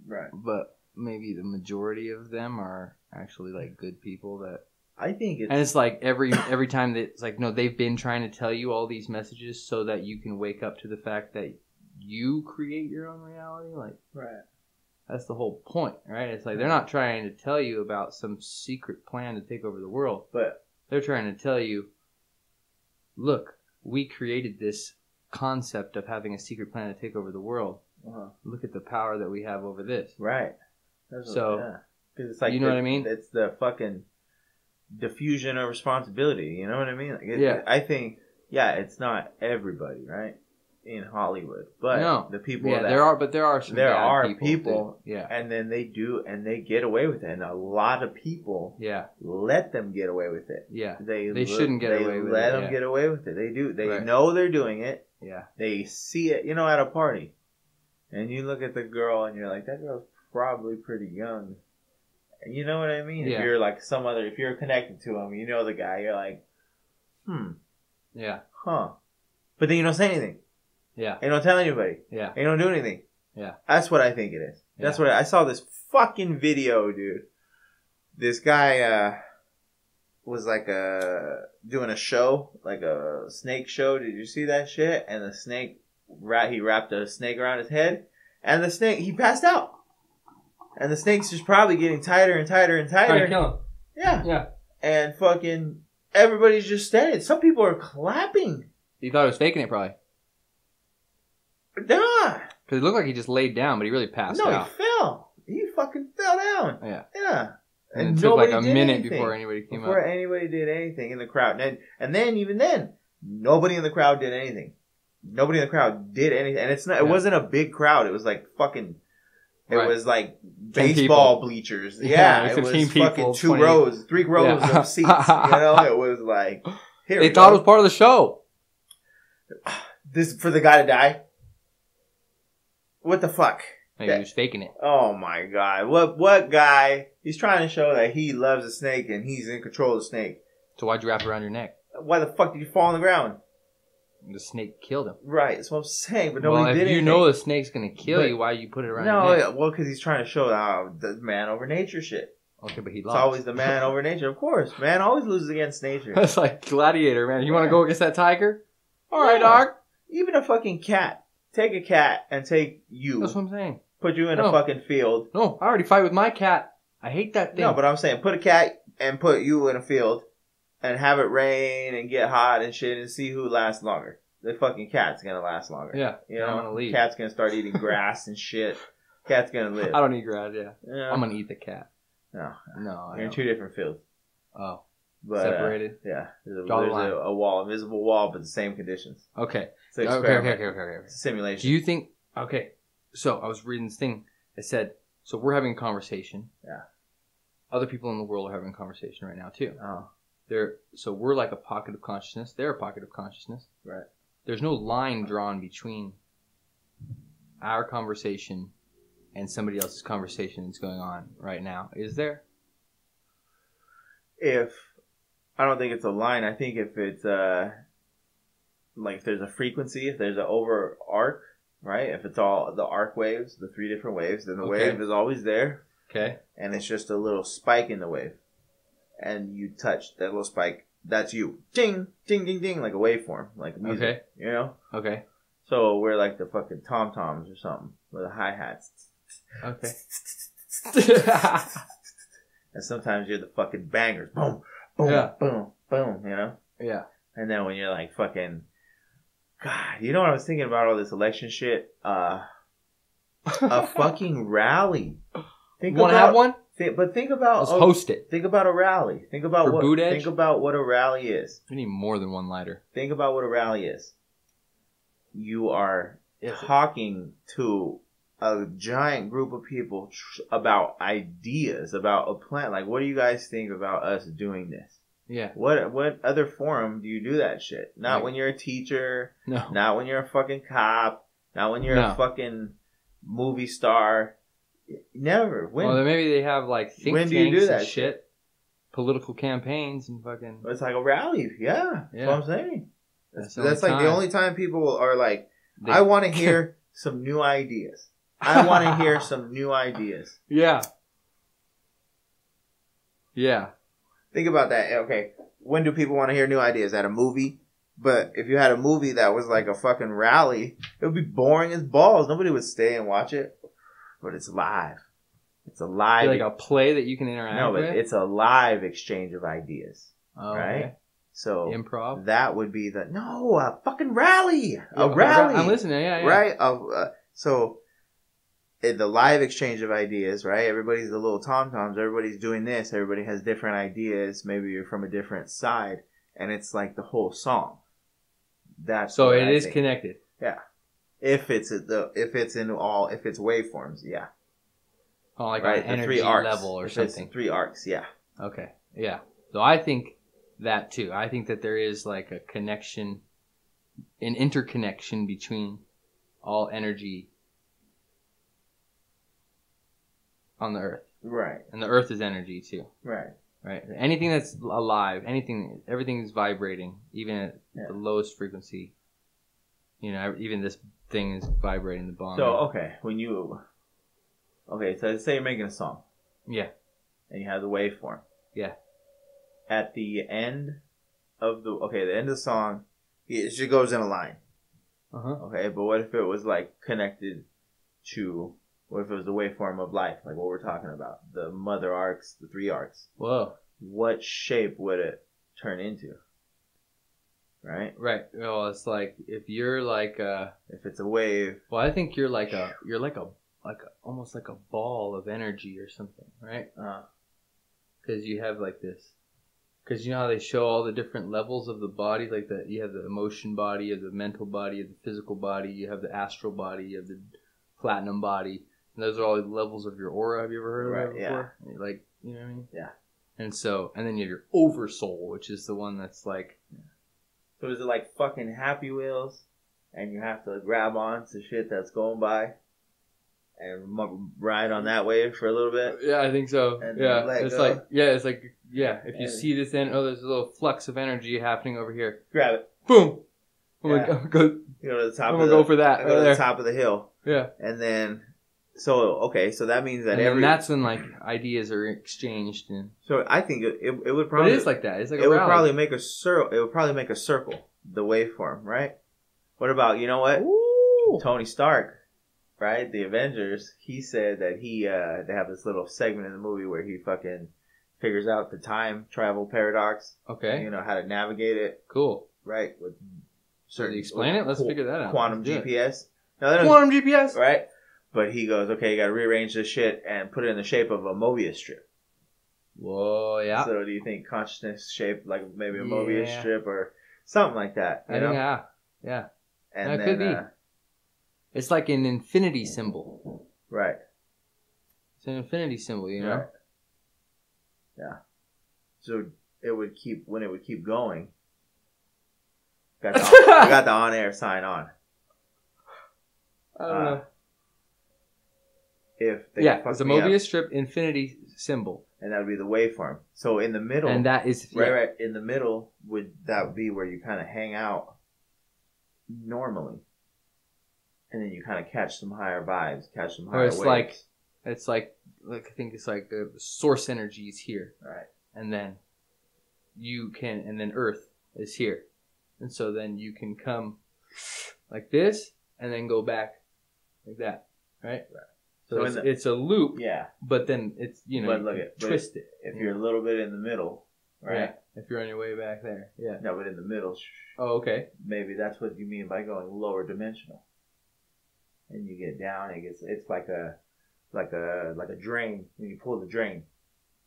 right? But maybe the majority of them are actually like good people that. I think and it's like every time that it's like, no, they've been trying to tell you all these messages so that you can wake up to the fact that you create your own reality. Like, right. That's the whole point, right? It's like they're not trying to tell you about some secret plan to take over the world, but they're trying to tell you, look, we created this concept of having a secret plan to take over the world. Uh-huh. Look at the power that we have over this. Right. Because it's like, you know what I mean? It's the fucking diffusion of responsibility. You know what I mean? Like I think, it's not everybody, right? In Hollywood, but the people there are some people too. And then they get away with it, and a lot of people let them get away with it. They shouldn't get away with it. They let them get away with it. They know they're doing it. They see it, at a party, and you look at the girl and you're like, that girl's probably pretty young. You know what I mean? If you're like if you're connected to him, the guy, you're like, but then you don't say anything. Yeah. You don't tell anybody. Yeah. You don't do anything. Yeah. That's what I think it is. That's what I saw this fucking video, dude. This guy was like doing a show, like a snake show. Did you see that shit? And the snake, he wrapped a snake around his head, and the snake, he passed out. And the snake's just probably getting tighter and tighter and tighter. Trying to kill him. Yeah. Yeah. And fucking everybody's just standing. Some people are clapping. He thought he was faking it, probably. Nah. Because it looked like he just laid down, but he really passed out. No, he fell. He fucking fell down. Yeah. Yeah. And it took like a minute before anybody came up. Before anybody did anything in the crowd. And then, even then, nobody in the crowd did anything. Nobody in the crowd did anything, and it wasn't a big crowd. It was like fucking. It was like baseball bleachers. Yeah, it was fucking 3 rows of seats. You know, it was like they thought it was part of the show. This for the guy to die. What the fuck? Maybe he was faking it. Oh my god! What guy? He's trying to show that he loves a snake and he's in control of the snake. So why'd you wrap it around your neck? Why the fuck did you fall on the ground? The snake killed him. Right, that's what I'm saying. But nobody did anything. If you know the snake's gonna kill you, why you put it around your neck? Well, because he's trying to show the man over nature shit. Okay, but he lost. It's always the man over nature. Of course, man always loses against nature. That's like Gladiator, man. You want to go against that tiger? All right, dog. Even a fucking cat. Take a cat and take you. That's what I'm saying. Put you in a fucking field. No, I already fight with my cat. I hate that thing. No, but I'm saying put a cat and put you in a field and have it rain and get hot and shit and see who lasts longer. The fucking cat's gonna last longer. Yeah, you know, I'm gonna leave. Cat's gonna start eating grass and shit. Cat's gonna live. I don't eat grass. Yeah, I'm gonna eat the cat. No, you're in 2 different fields. Oh, but, separated. Yeah, there's a wall, invisible wall, but the same conditions. Okay. Okay. It's a simulation. Do you think? Okay, so I was reading this thing. It said, so we're having a conversation. Yeah. Other people in the world are having a conversation right now too. Oh. So we're like a pocket of consciousness. They're a pocket of consciousness. Right. There's no line drawn between our conversation and somebody else's conversation that's going on right now. Is there? I don't think it's a line. I think if it's like if there's a frequency, if there's an over arc, right? If it's all the arc waves, the 3 different waves, then the wave is always there. Okay. And it's just a little spike in the wave. And you touch that little spike. That's you. Ding, ding, ding, ding, like a waveform, like music. Okay. You know? Okay. So we're like the fucking tom-toms or something with the hi-hats. Okay. And sometimes you're the fucking bangers. Boom, boom, boom, boom, you know? Yeah. And then when you're like fucking... God, you know what I was thinking about all this election shit? A fucking rally. Want to have one? But think about... Let's host it. Think about a rally. Think about what a rally is. We need more than one lighter. Think about what a rally is. You are talking to a giant group of people about ideas, about a plan. Like, what do you guys think about us doing this? Yeah. What other forum do you do that shit? Not when you're a teacher. No. Not when you're a fucking cop. Not when you're a fucking movie star. Never. When? Well, then maybe they have like think when tanks do you do that and shit. Political campaigns and fucking... It's like a rally. Yeah. That's what I'm saying. That's like the only time people are like, I want to hear some new ideas. I want to hear some new ideas. Yeah. Yeah. Think about that. Okay. When do people want to hear new ideas? At a movie? But if you had a movie that was like a fucking rally, it would be boring as balls. Nobody would stay and watch it. But it's live. It's a live... Like a play that you can interact with? No, but it's a live exchange of ideas. Oh, right? Okay. So... Improv? That would be the... No, a fucking rally! A rally! I'm listening, yeah. Right? So... the live exchange of ideas, right? Everybody's the little tom-toms. Everybody's doing this. Everybody has different ideas. Maybe you're from a different side. And it's like the whole song. That's so it is connected. Yeah. If it's waveforms, yeah. Oh, like an energy level or something. It's 3 arcs, yeah. Okay, yeah. So I think that too. I think that there is like a connection, an interconnection between all energy on the earth. Right. And the earth is energy too. Right. Right. Anything that's alive, everything is vibrating, even at the lowest frequency. You know, even this thing is vibrating the bomb. So, so let's say you're making a song. Yeah. And you have the waveform. Yeah. At the end of the end of the song, it just goes in a line. Uh-huh. Okay, but what if it was like connected to... What if it was the waveform of life, like what we're talking about? The mother arcs, the 3 arcs. Whoa. What shape would it turn into? Right? Right. Well, it's like, if you're like if it's a wave. Well, I think you're almost like a ball of energy or something, right? Because you have like this Because you know how they show all the different levels of the body? Like you have the emotion body, you have the mental body, you have the physical body, you have the astral body, you have the platinum body. And those are all the levels of your aura. Have you ever heard of that before? Yeah. Like, you know what I mean? Yeah. And then you have your oversoul, which is the one that's like... So is it like fucking Happy Wheels? And you have to grab on to shit that's going by? And ride on that wave for a little bit? Yeah, I think so. And yeah. It's like, if you see this there's a little flux of energy happening over here. Grab it. Boom! I'm gonna go to the top I'm gonna go for that. Go to the top of the hill. Yeah. And then, so that means that that's when like ideas are exchanged. And so I think it would probably... But it is like that. It's like it would probably make a circle. It would probably make a circle, the waveform, right? What about, you know what? Ooh. Tony Stark. Right? The Avengers, he said that they have this little segment in the movie where he fucking figures out the time travel paradox. Okay. You know, how to navigate it. Cool. Right? With certain... Did he explain it? Let's figure that out. Quantum GPS. Quantum GPS? Right? But he goes, okay, you gotta rearrange this shit and put it in the shape of a Mobius strip. Whoa, yeah. So do you think consciousness shaped like maybe a Mobius strip or something like that? I think, yeah. And that could be. It's like an infinity symbol. Right. It's an infinity symbol, you know? Right. Yeah. So when it would keep going. Got the on-air sign on. I don't know. It's a Mobius strip infinity symbol. And that would be the waveform. So in the middle. And that is... Right. In the middle, that would be where you kind of hang out normally. And then you kind of catch some higher vibes, catch some higher waves. It's like I think it's like the source energy is here. Right. And then Earth is here. And so then you can come like this and then go back like that. Right? So it's a loop. Yeah. But then it's, twist it. If you're a little bit in the middle, right? Yeah, if you're on your way back there. Yeah. No, but in the middle. Oh, okay. Maybe that's what you mean by going lower dimensional. And you get down, it's like a drain when you pull the drain.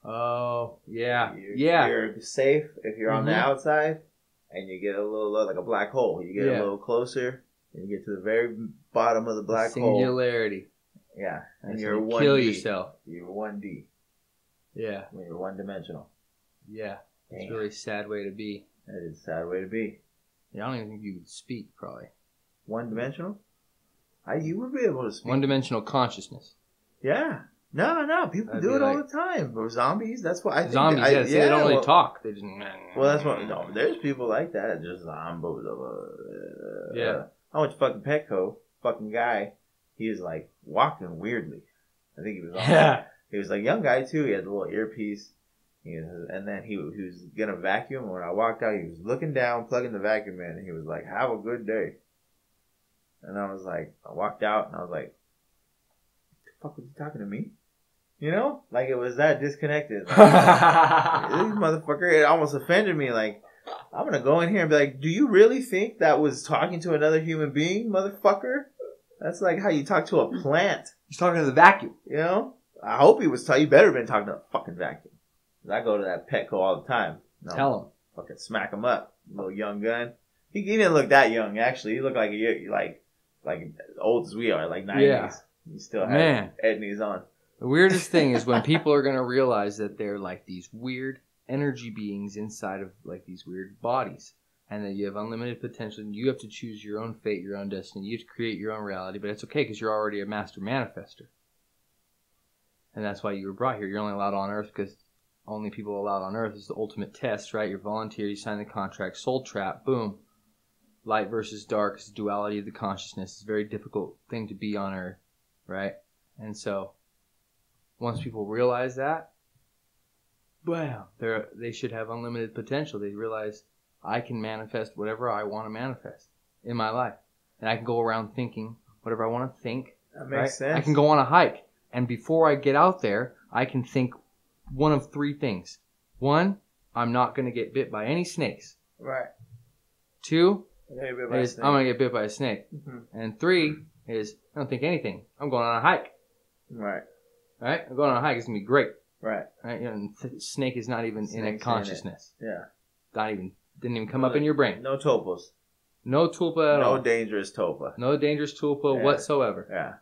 Oh, yeah. You're safe if you're on the outside, and you get a little like a black hole. You get a little closer, and you get to the very bottom of the black hole. Singularity. Yeah, and you're 1D. Kill yourself. You're 1D. Yeah. When you're one dimensional. Yeah, it's a really sad way to be. That is a sad way to be. Yeah, I don't even think you would speak probably. One dimensional. You would be able to speak. One-dimensional consciousness. Yeah. No. People do it all the time. Or zombies. That's what I think. Zombies, they don't really talk. They just... Well, that's what... No, there's people like that. Just zombies. Yeah. I went to fucking Petco. Fucking guy. He was like walking weirdly. I think he was on. Yeah. He was like a young guy too. He had the little earpiece. And then he was going to vacuum. When I walked out, he was looking down, plugging the vacuum in. And he was like, have a good day. And I was like, I walked out and I was like, the fuck was he talking to me? You know? Like it was that disconnected. Like, this motherfucker, it almost offended me. Like, I'm going to go in here and be like, do you really think that was talking to another human being, motherfucker? That's like how you talk to a plant. He's talking to the vacuum. You know? I hope he was you better have been talking to a fucking vacuum. 'Cause I go to that Petco all the time. No, tell him. Fucking smack him up. Little young gun. He didn't look that young, actually. He looked like like old as we are, like 90s. Yeah. He still had Edneys on. The weirdest thing is when people are going to realize that they're like these weird energy beings inside of like these weird bodies. And that you have unlimited potential and you have to choose your own fate, your own destiny. You have to create your own reality, but it's okay because you're already a master manifester. And that's why you were brought here. You're only allowed on Earth because only people allowed on Earth is the ultimate test, right? You're volunteer, you sign the contract, soul trap, boom. Light versus dark is the duality of the consciousness. It's a very difficult thing to be on Earth, right? And so, once people realize that, wow, they should have unlimited potential. They realize I can manifest whatever I want to manifest in my life. And I can go around thinking whatever I want to think. That makes sense. I can go on a hike. And before I get out there, I can think one of three things. One, I'm not going to get bit by any snakes. Right. Two, I'm going to get bit by a snake. Mm-hmm. And three is, I don't think anything. I'm going on a hike. Right. I'm going on a hike. It's going to be great. Right. Right. And snake is not even in a consciousness. Yeah. Not even. Didn't even come up in your brain. No tulpas. No tulpa at all. No dangerous tulpa. No dangerous tulpa whatsoever. Yeah.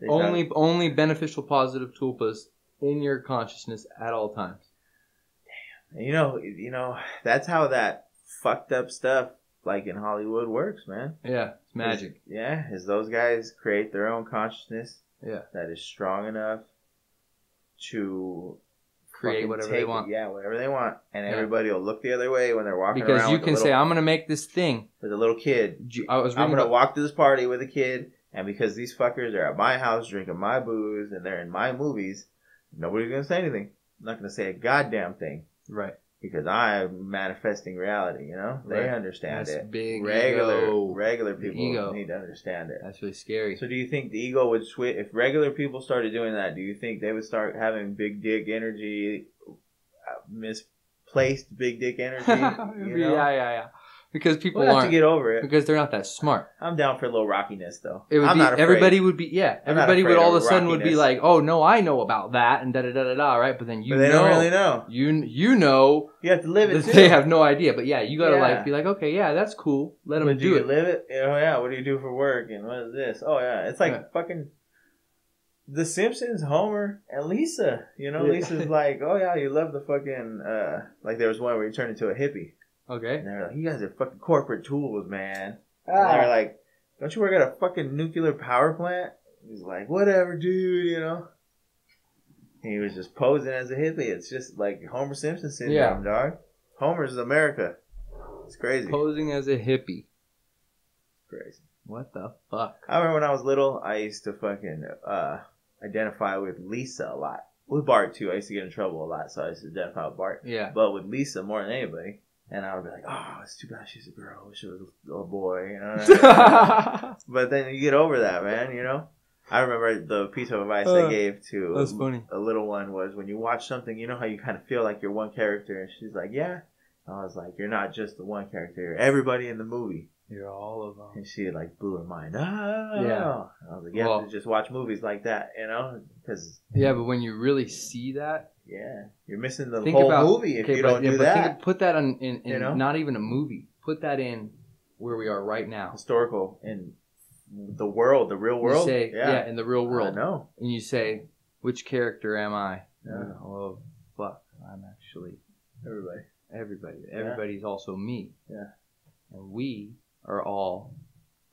Only beneficial, positive tulpas in your consciousness at all times. Damn. You know, that's how that fucked up stuff, like in Hollywood, works, man. Yeah, it's magic. Is those guys create their own consciousness. Yeah. That is strong enough to create whatever they want. Yeah, whatever they want. And everybody will look the other way when they're walking around. Because you can say, I'm going to make this thing. With a little kid. I'm going to walk to this party with a kid. And because these fuckers are at my house drinking my booze and they're in my movies, nobody's going to say anything. I'm not going to say a goddamn thing. Right. Because I'm manifesting reality, you know? They understand That's it. Big regular people need to understand it. That's really scary. So do you think the ego would switch? If regular people started doing that, do you think they would start having big dick energy, misplaced big dick energy? You know? Yeah. Because people we'll have to get over it. Because they're not that smart. I'm down for a little rockiness, though. It would I'm not afraid. Everybody would be, everybody would all of a sudden would be like, oh, no, I know about that, and da-da-da-da-da, right? But then they don't really know. You know. You have to live it, too. They have no idea. But, you got to, be like, okay, that's cool. Let them do it. Do you live it? What do you do for work? And what is this? Oh, yeah. It's like fucking The Simpsons, Homer, and Lisa. You know, Lisa's like, oh, yeah, you love the fucking, like there was one where he turned into a hippie. Okay. And they're like, you guys are fucking corporate tools, man. And they're like, don't you work at a fucking nuclear power plant? He's like, whatever, dude, you know. And he was just posing as a hippie. It's just like Homer Simpson syndrome, dog. Homer's America. It's crazy. Posing as a hippie. Crazy. What the fuck? I remember when I was little, I used to fucking identify with Lisa a lot. With Bart, too. I used to get in trouble a lot, so I used to identify with Bart. Yeah. But with Lisa more than anybody. And I would be like, oh, it's too bad she's a girl. I wish it was a boy. You know? But then you get over that, man, you know? I remember the piece of advice I gave to a little one was when you watch something, you know how you kind of feel like you're one character? And she's like, yeah. And I was like, you're not just the one character. You're everybody in the movie. You're all of them. And she like blew her mind. Yeah. And I was like, you have to just watch movies like that, you know? Cause, but when you really see that, you're missing the whole movie if you don't do that. Put that in you know? Not even a movie. Put that in where we are right now. Historical in the world, the real world. You say, in the real world. I know. And you say, which character am I? Oh, fuck. I'm actually everybody. Everybody's also me. Yeah. And we are all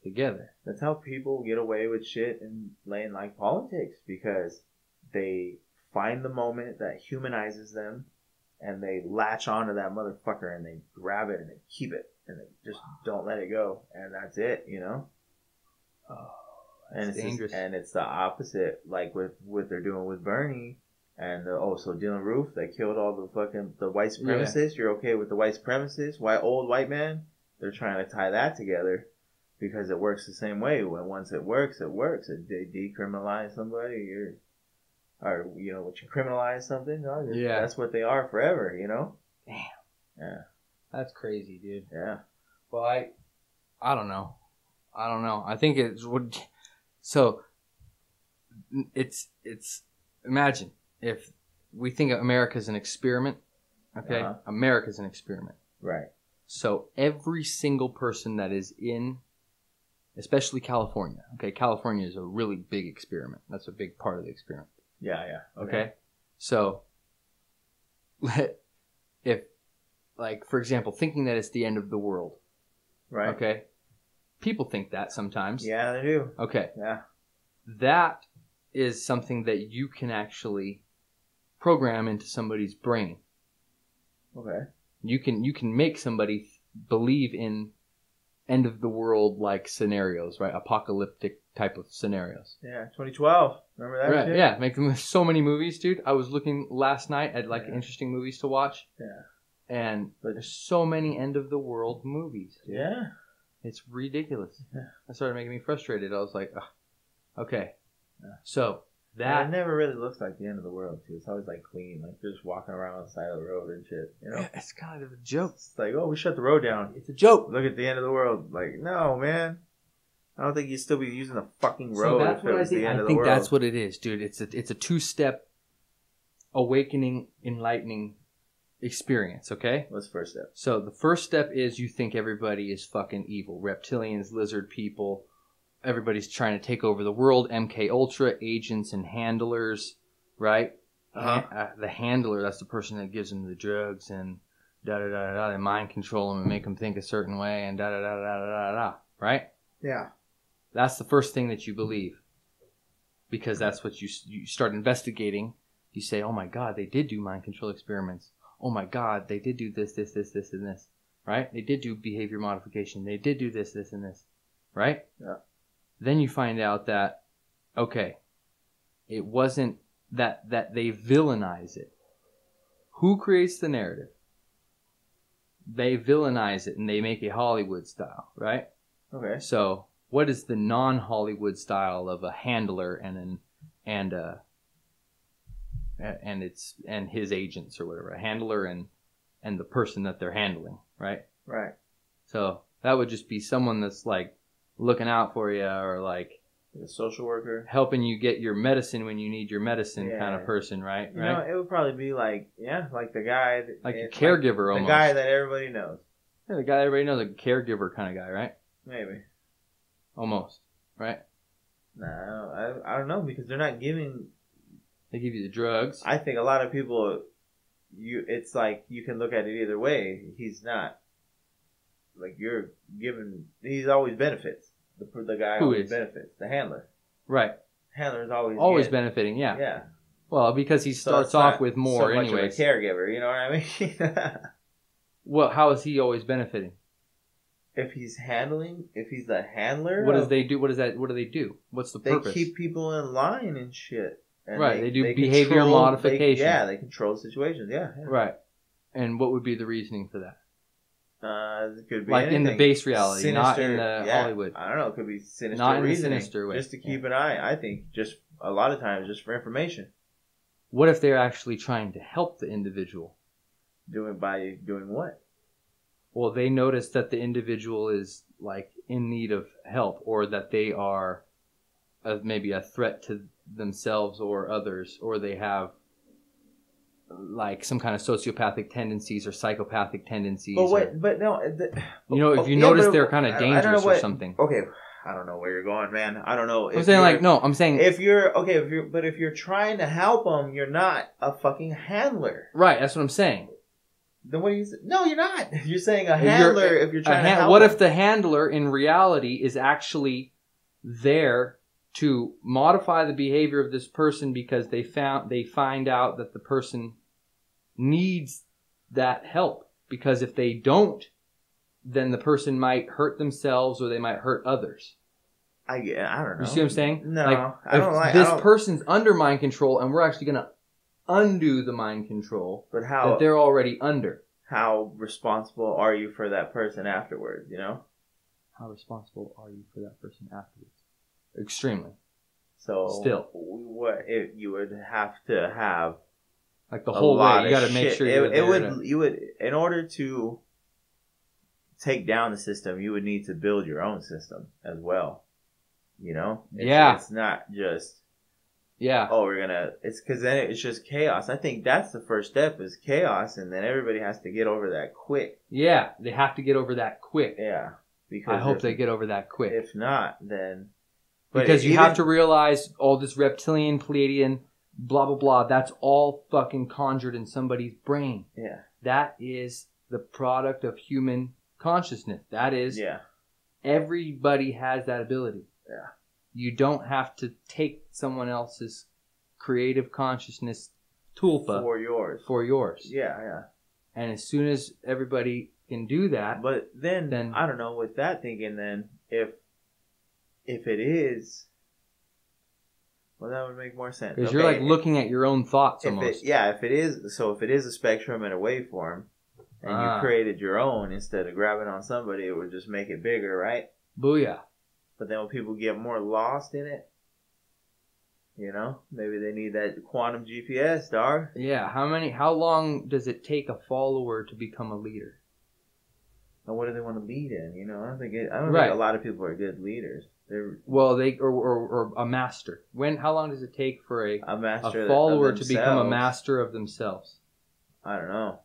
together. That's how people get away with shit in like politics, because they find the moment that humanizes them and they latch onto that motherfucker and they grab it and they keep it and they just don't let it go, and that's it, you know. That's dangerous. And it's the opposite, like with what they're doing with Bernie and so Dylan Roof, they killed all the white supremacists. You're okay with the white supremacists, old white man? They're trying to tie that together because it works the same way. When once it works, it works. If they decriminalize somebody, or you know, what you criminalize something, that's what they are forever, you know? Damn. Yeah. That's crazy, dude. Yeah. Well, I don't know. I think it's imagine if we think of America as an experiment, okay? America's an experiment. Right. So every single person that is in, especially California, okay? California is a really big experiment. That's a big part of the experiment. Yeah. Okay? So if, like, for example, thinking that it's the end of the world. Right. Okay? People think that sometimes. Yeah, they do. Okay. Yeah. That is something that you can actually program into somebody's brain. Okay. You can make somebody believe in end of the world like scenarios, right? Apocalyptic type of scenarios. Yeah, 2012. Remember that? Right. Shit? Yeah, make them so many movies, dude. I was looking last night at interesting movies to watch. Yeah. And there's so many end of the world movies. Dude. Yeah. It's ridiculous. Yeah. That started making me frustrated. I was like, okay. Yeah. So that it never really looks like the end of the world, too. It's always like clean, like just walking around on the side of the road and shit. You know, it's kind of a joke. It's like, oh, we shut the road down. It's a joke. Look at the end of the world. Like, no, man. I don't think you'd still be using the fucking road if it was the end of the world. I think that's what it is, dude. It's a two-step awakening, enlightening experience, okay? What's the first step? So the first step is you think everybody is fucking evil. Reptilians, lizard people, everybody's trying to take over the world. MK Ultra, agents and handlers, right? The handler, that's the person that gives them the drugs and da-da-da-da-da. They mind control them and make them think a certain way and da-da-da-da-da-da-da, right? Yeah. That's the first thing that you believe. Because that's what you start investigating. You say, oh my God, they did do mind control experiments. Oh my God, they did do this, this, this, this, and this. Right? They did do behavior modification. They did do this, this, and this. Right? Yeah. Then you find out that, okay, it wasn't that they villainize it. Who creates the narrative? They villainize it and they make it Hollywood style, right? Okay. So, what is the non-Hollywood style of a handler and his agents or whatever? A handler and the person that they're handling, right? Right. So that would just be someone that's like looking out for you or like a social worker, helping you get your medicine when you need your medicine, kind of person, right? You know, it would probably be like the guy, like a caregiver, almost. The guy that everybody knows. Yeah, the guy everybody knows, like a caregiver kind of guy, right? Maybe. Almost, right? No, I don't know, because they're not giving. They give you the drugs. I think a lot of people, it's like you can look at it either way. He's not like you're giving. He's always benefits. The guy Who always is? Benefits. The handler. Right. Handler is always benefiting. Yeah. Yeah. Well, because he starts off with more, so much anyways. Of a caregiver, you know what I mean? Well, how is he always benefiting? If he's the handler. What does they do? What do they do? What's the purpose? They keep people in line and shit. And right. They do behavior modification. They control situations. Yeah. Right. And what would be the reasoning for that? It could be like anything. in the base reality, sinister, not in the Hollywood. I don't know. It could be sinister not in reasoning, the sinister way. Just to keep an eye. I think just a lot of times just for information. What if they're actually trying to help the individual? Doing what? Well, they notice that the individual is like in need of help, or that they are maybe a threat to themselves or others, or they have like some kind of sociopathic tendencies or psychopathic tendencies. But no. If you notice they're kind of dangerous or something. Okay, I don't know where you're going, man. I don't know. I'm saying if you're trying to help them, you're not a fucking handler. Right, that's what I'm saying. Then what do you say? No, you're not. You're saying a handler if you're trying to help. What if the handler in reality is actually there to modify the behavior of this person because they find out that the person needs that help, because if they don't, then the person might hurt themselves or they might hurt others. I don't know. You see what I'm saying? No, I don't like this person's under mind control, and we're actually going to undo the mind control that they're already under. How responsible are you for that person afterwards? You know? How responsible are you for that person afterwards? Extremely. So still, what if you would have to have like the whole way? You got to make sure you would in order to take down the system, you would need to build your own system as well. You know? It's not just it's because then it's just chaos. I think that's the first step is chaos, and then everybody has to get over that quick. Yeah, they have to get over that quick. Yeah, because I hope they get over that quick. If not, then because you have to realize all this reptilian, Pleiadian, blah blah blah. That's all fucking conjured in somebody's brain. Yeah, that is the product of human consciousness. That is, everybody has that ability. Yeah. You don't have to take someone else's creative consciousness tulpa for yours. Yeah. And as soon as everybody can do that, but then I don't know. With that thinking, then if it is, well, that would make more sense. Because you're like looking at your own thoughts almost. If it is a spectrum and a waveform, and you created your own instead of grabbing on somebody, it would just make it bigger, right? Booyah. But then when people get more lost in it, you know, maybe they need that quantum GPS, dog. Yeah. How long does it take a follower to become a leader? So what do they want to lead in? You know, I don't think a lot of people are good leaders. Well, or a master. How long does it take for a follower to become a master of themselves? I don't know.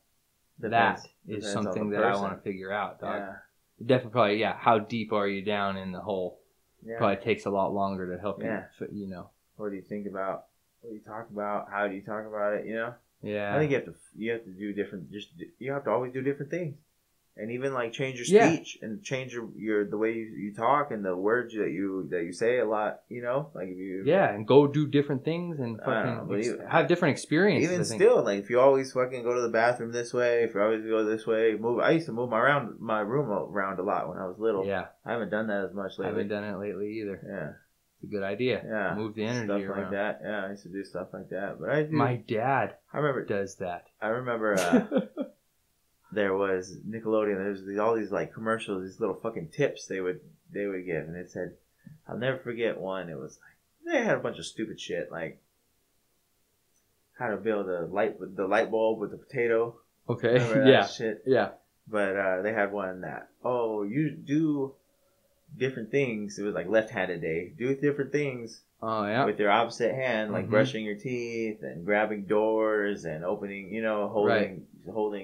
That is something that I want to figure out, dog. Yeah. Definitely, how deep are you down in the hole? Yeah. Probably takes a lot longer to help you know. What do you think about? What do you talk about? How do you talk about it? You know? Yeah. I think you have to do different. You have to always do different things. And even like change your speech and change the way you talk and the words that you say a lot, you know, like if you and go do different things and fucking have different experiences. Even still, like if you always fucking go to the bathroom this way, if you always go this way, move. I used to move my room around a lot when I was little. Yeah, I haven't done that as much lately. I haven't done it lately either. Yeah, it's a good idea. Yeah, move the energy stuff around. Like that. Yeah, I used to do stuff like that. But my dad. Does that. I remember. There was Nickelodeon. There's all these like commercials, these little fucking tips they would give, and it said, I'll never forget one. It was like they had a bunch of stupid shit like how to build the light bulb with the potato. Okay. Shit. Yeah. But they had one that you do different things. It was like left-handed day. Do different things. Oh yeah. With your opposite hand, like brushing your teeth and grabbing doors and opening, you know, holding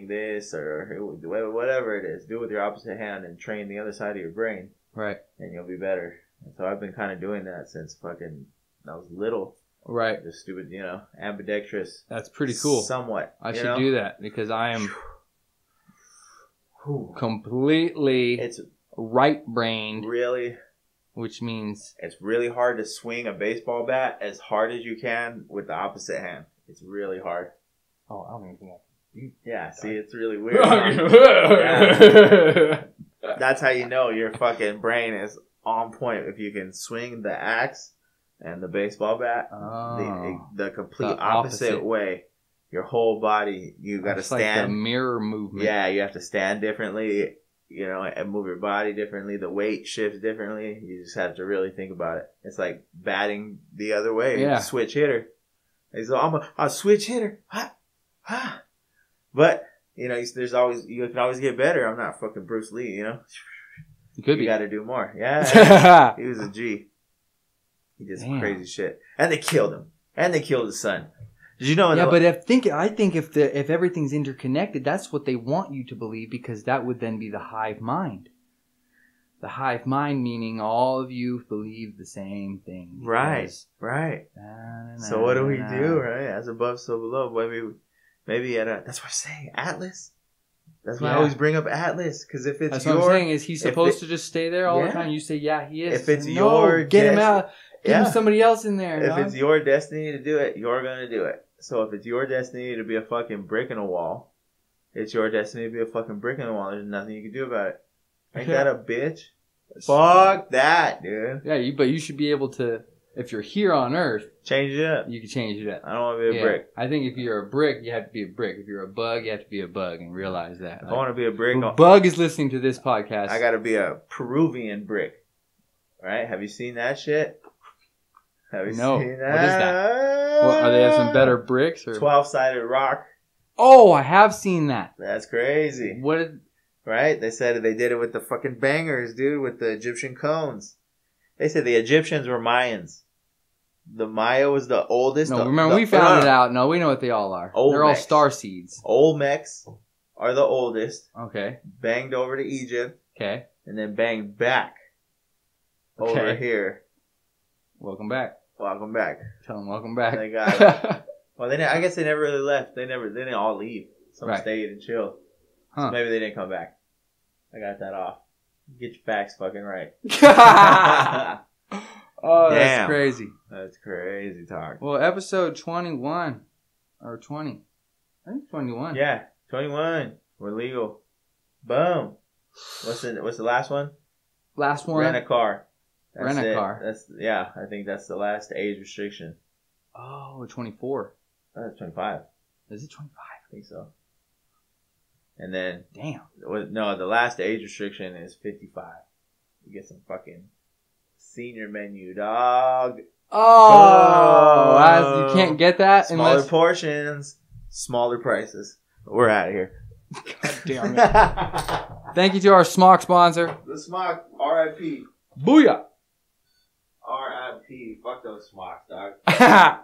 this or whatever it is. Do it with your opposite hand and train the other side of your brain. Right. And you'll be better. And so I've been kind of doing that since fucking I was little. Right. Just stupid, you know, ambidextrous. That's pretty cool. Somewhat. I should do that because I am completely right-brained. Really? Which means it's really hard to swing a baseball bat as hard as you can with the opposite hand. It's really hard. Oh, I don't even think I can. Yeah, see, it's really weird. Yeah. That's how you know your fucking brain is on point. If you can swing the axe and the baseball bat the complete opposite way. Your whole body, you got to stand. Like the mirror movement. Yeah, you have to stand differently. You know, and move your body differently. The weight shifts differently. You just have to really think about it. It's like batting the other way. Yeah. Switch hitter. So I'm a switch hitter. But, you know, you can always get better. I'm not fucking Bruce Lee, you know. You got to do more. Yeah. He was a G. He did some crazy shit. And they killed him. And they killed his son. Did you know? Yeah, but I think if everything's interconnected, that's what they want you to believe, because that would then be the hive mind. The hive mind meaning all of you believe the same thing. Right. So what do we do? Right, as above, so below. Maybe that's what I'm saying. Atlas. That's why I always bring up Atlas, because if it's what I'm saying is he's supposed to just stay there all the time. You say, yeah, he is. If it's get him out. Get him somebody else in there. If it's your destiny to do it, you're gonna do it. So if it's your destiny to be a fucking brick in a wall, it's your destiny to be a fucking brick in a wall. There's nothing you can do about it. Ain't that a bitch? Fuck that, dude. Yeah, but you should be able to, if you're here on Earth, change it up. You can change it up. I don't want to be a brick. I think if you're a brick, you have to be a brick. If you're a bug, you have to be a bug, and realize that. If I want to be a brick, bug is listening to this podcast. I got to be a Peruvian brick. Right? Have you seen that shit? Have you seen that? What is that? Are they have some better bricks? 12-sided rock. Oh, I have seen that. That's crazy. Right? They said they did it with the fucking bangers, dude, with the Egyptian cones. They said the Egyptians were Mayans. The Maya was the oldest. No, remember, we found it out. No, we know what they all are. They're all star seeds. Olmecs are the oldest. Okay. Banged over to Egypt. Okay. And then banged back over here. Welcome back. Welcome back. Tell them welcome back. They got it. Well, I guess they never really left. They didn't all leave. Some stayed and chilled. So maybe they didn't come back. I got that off. Get your facts fucking right. Oh, that's crazy. That's crazy talk. Well, episode 21 or 20. I think 21. Yeah, 21. We're legal. Boom. What's the last one? Last one. Rent a car. Rent a car. I think that's the last age restriction. Oh, 24. That's 25. Is it 25? I think so. And then... Damn. No, the last age restriction is 55. You get some fucking senior menu, dog. Oh! You can't get that Smaller portions, smaller prices. We're out of here. God damn it. Thank you to our smock sponsor. The smock, R.I.P. Booyah. R.I.P. Fuck those smocks, dog.